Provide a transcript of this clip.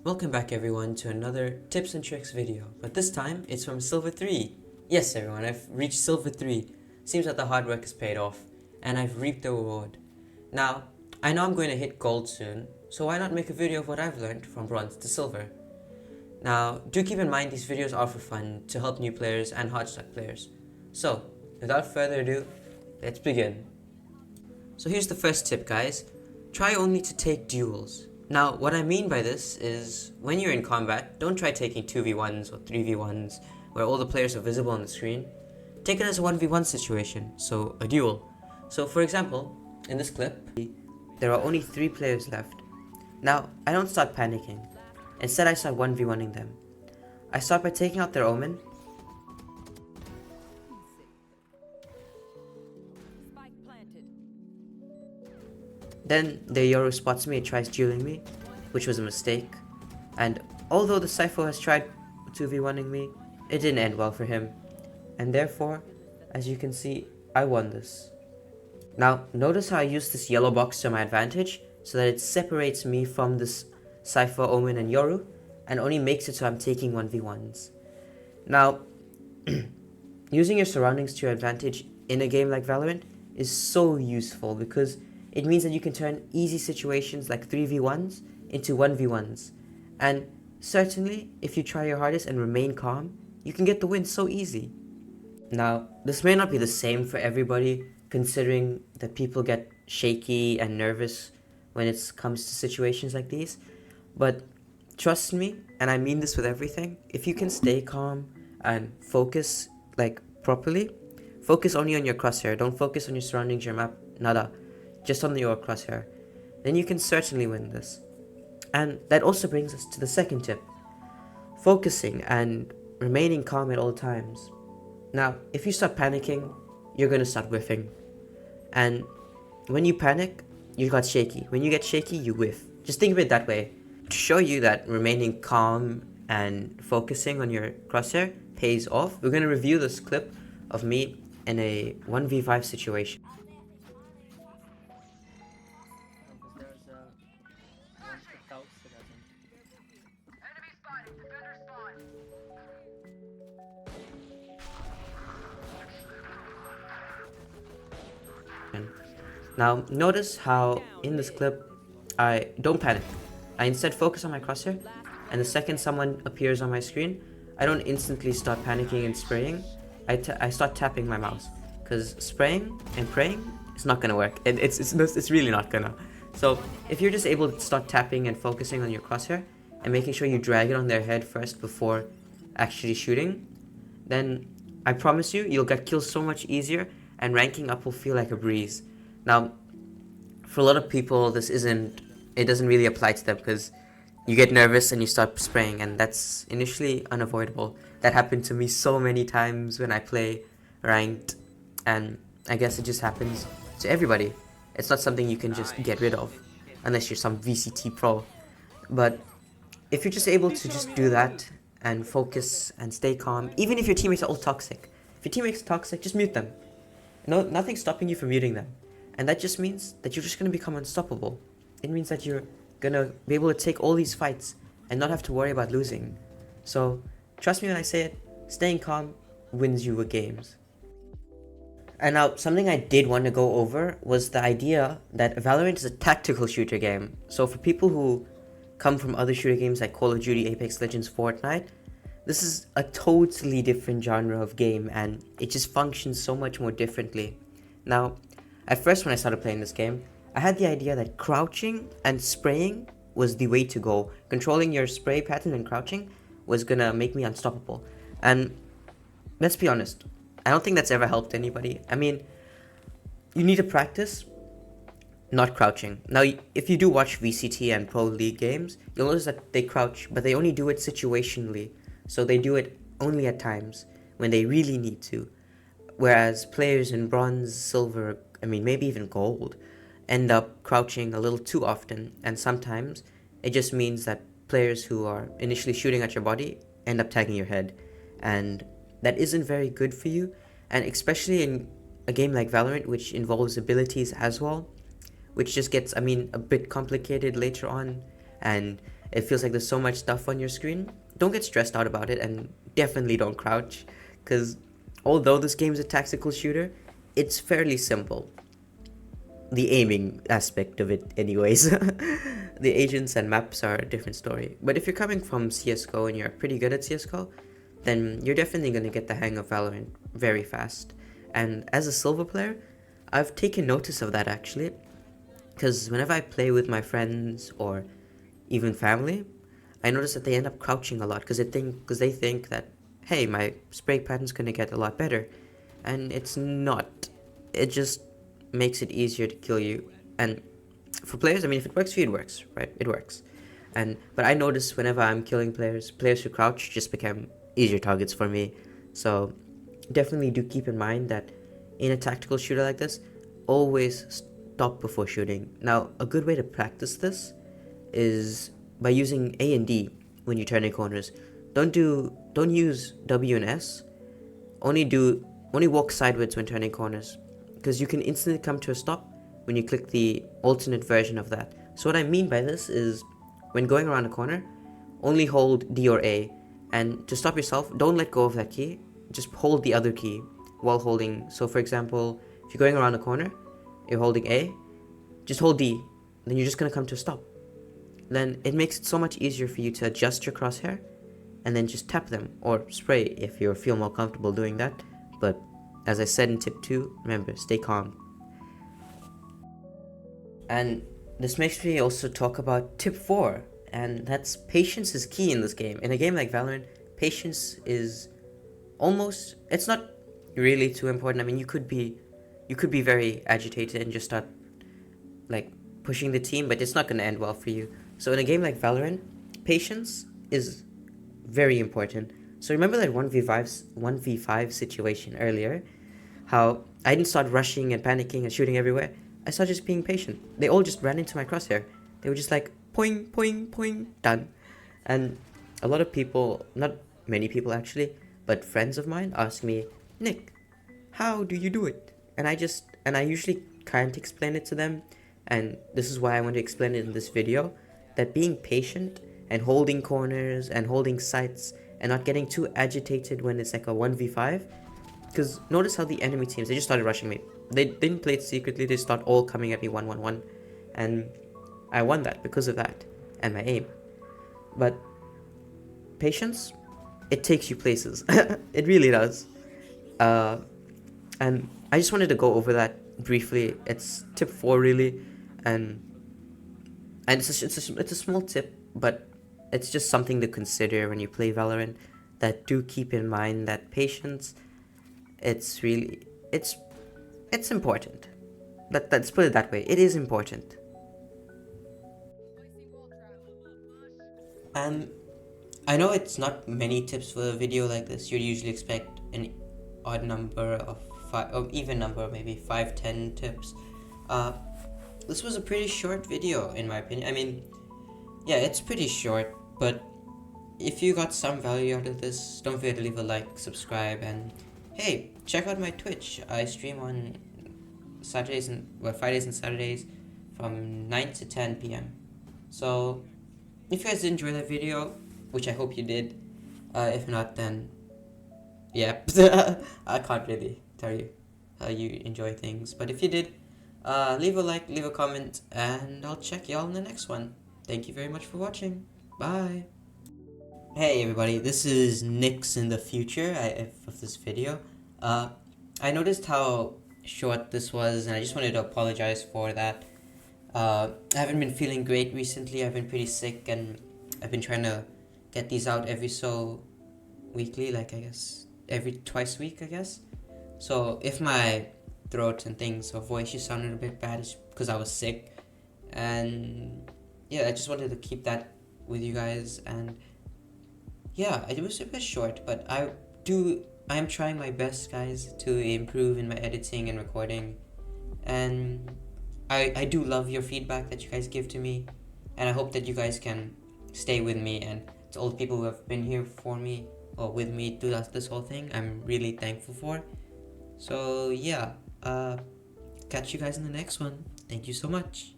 Welcome back everyone to another tips and tricks video, but this time it's from Silver 3. Yes everyone, I've reached Silver 3. Seems that the hard work has paid off, and I've reaped the reward. Now, I know I'm going to hit gold soon, so why not make a video of what I've learned from bronze to silver. Now, do keep in mind these videos are for fun, to help new players and hard-stuck players. So, without further ado, let's begin. So here's the first tip guys, try only to take duels. Now, what I mean by this is, when you're in combat, don't try taking 2v1s or 3v1s, where all the players are visible on the screen. Take it as a 1v1 situation, so a duel. So for example, in this clip, there are only 3 players left. Now, I don't start panicking. Instead, I start 1v1ing them. I start by taking out their omen. Then their Yoru spots me and tries dueling me, which was a mistake. And although the Sliver has tried 2v1ing me, it didn't end well for him. And therefore, as you can see, I won this. Now, notice how I used this yellow box to my advantage, so that it separates me from this Sliver, Omen and Yoru, and only makes it so I'm taking 1v1s. Now, using your surroundings to your advantage in a game like Valorant is so useful because it means that you can turn easy situations like 3v1s into 1v1s. And certainly, if you try your hardest and remain calm, you can get the win so easy. Now, this may not be the same for everybody, considering that people get shaky and nervous when it comes to situations like these. But trust me, and I mean this with everything, if you can stay calm and focus properly, focus only on your crosshair, don't focus on your surroundings, your map, nada. Just on your crosshair, then you can certainly win this. And that also brings us to the second tip, focusing and remaining calm at all times. Now, if you start panicking, you're going to start whiffing. And when you panic, you got shaky. When you get shaky, you whiff. Just think of it that way. To show you that remaining calm and focusing on your crosshair pays off, we're going to review this clip of me in a 1v5 situation. Now, notice how in this clip, I don't panic. I instead focus on my crosshair, and the second someone appears on my screen, I don't instantly start panicking and spraying. I start tapping my mouse, because spraying and praying is not gonna work. It's really not gonna. So if you're just able to start tapping and focusing on your crosshair, and making sure you drag it on their head first before actually shooting, then I promise you, you'll get kills so much easier, and ranking up will feel like a breeze. Now, for a lot of people, it doesn't really apply to them because you get nervous and you start spraying, and that's initially unavoidable. That happened to me so many times when I play ranked, and I guess it just happens to everybody. It's not something you can just get rid of, unless you're some VCT pro. But if you're just able to just do that, and focus and stay calm, even if your teammates are all toxic. If your teammates are toxic, just mute them. No, nothing's stopping you from muting them. And that just means that you're just going to become unstoppable. It means that you're going to be able to take all these fights and not have to worry about losing. So, trust me when I say it, staying calm wins you with games. And now, something I did want to go over was the idea that Valorant is a tactical shooter game. So for people who come from other shooter games like Call of Duty, Apex Legends, Fortnite, this is a totally different genre of game, and it just functions so much more differently. Now, at first when I started playing this game, I had the idea that crouching and spraying was the way to go. Controlling your spray pattern and crouching was gonna make me unstoppable. And let's be honest, I don't think that's ever helped anybody. I mean, you need to practice not crouching. Now, if you do watch VCT and Pro League games, you'll notice that they crouch, but they only do it situationally. So they do it only at times when they really need to. Whereas players in bronze, silver, maybe even gold, end up crouching a little too often. And sometimes it just means that players who are initially shooting at your body end up tagging your head. And that isn't very good for you. And especially in a game like Valorant, which involves abilities as well, which just gets, a bit complicated later on. And It feels like there's so much stuff on your screen. Don't get stressed out about it, and definitely don't crouch, because although this game is a tactical shooter, it's fairly simple. The aiming aspect of it, anyways. The agents and maps are a different story. But if you're coming from CSGO and you're pretty good at CSGO, then you're definitely going to get the hang of Valorant very fast. And as a Silver player, I've taken notice of that actually, because whenever I play with my friends or even family, I notice that they end up crouching a lot because they think that, hey, my spray pattern's going to get a lot better. And it's not. It just makes it easier to kill you. And for players, I mean, if it works for you, it works, right? It works. But I notice whenever I'm killing players who crouch just become easier targets for me. So definitely do keep in mind that in a tactical shooter like this, always stop before shooting. Now, a good way to practice this is by using A and D when you're turning corners. Don't use W and S. Only walk sideways when turning corners, because you can instantly come to a stop when you click the alternate version of that. So what I mean by this is, when going around a corner, only hold D or A, and to stop yourself, don't let go of that key. Just hold the other key while holding. So for example, if you're going around a corner, you're holding A, just hold D, then you're just gonna come to a stop. Then it makes it so much easier for you to adjust your crosshair and then just tap them or spray if you feel more comfortable doing that. But as I said in tip 2, remember, stay calm. And this makes me also talk about tip 4, and that's patience is key in this game. In a game like Valorant, patience is almost, it's not really too important. I mean, you could be very agitated and just start like pushing the team, but it's not going to end well for you. So in a game like Valorant, patience is very important. So remember that 1v5 situation earlier, how I didn't start rushing and panicking and shooting everywhere. I started just being patient. They all just ran into my crosshair. They were just like, poing, poing, poing, done. And a lot of people, not many people actually, but friends of mine ask me, Nick, how do you do it? And I usually can't explain it to them. And this is why I want to explain it in this video, that being patient and holding corners and holding sights and not getting too agitated when it's like a 1v5. Because notice how the enemy teams, they just started rushing me. They didn't play it secretly, they start all coming at me 1-1-1. And I won that because of that and my aim. But patience, it takes you places. It really does. And I just wanted to go over that briefly. It's tip 4 really. And it's a small tip, but it's just something to consider when you play Valorant, that do keep in mind that patience, it's important. Let's put it that way. It is important. And I know it's not many tips for a video like this. You'd usually expect an odd number of 5, or even number, maybe 5-10 tips. This was a pretty short video in my opinion. I mean, yeah, it's pretty short, but if you got some value out of this, don't forget to leave a like, subscribe, and hey, check out my Twitch. I stream on Fridays and Saturdays from 9 to 10 p.m. So if you guys did enjoy that video, which I hope you did, if not, then yeah, I can't really tell you how you enjoy things, but if you did, leave a like, leave a comment, and I'll check y'all in the next one. Thank you very much for watching. Bye. Hey everybody, this is Nix in the future of this video. I noticed how short this was, and I just wanted to apologize for that. I haven't been feeling great recently. I've been pretty sick, and I've been trying to get these out every so weekly, like I guess twice a week, I guess. So if my throat and things or voice just sounded a bit bad, it's because I was sick. And yeah, I just wanted to keep that with you guys. And yeah, it was a bit short, but I am trying my best, guys, to improve in my editing and recording. And I do love your feedback that you guys give to me, and I hope that you guys can stay with me, and to all the people who have been here for me or with me through this whole thing, I'm really thankful for. So yeah, catch you guys in the next one. Thank you so much.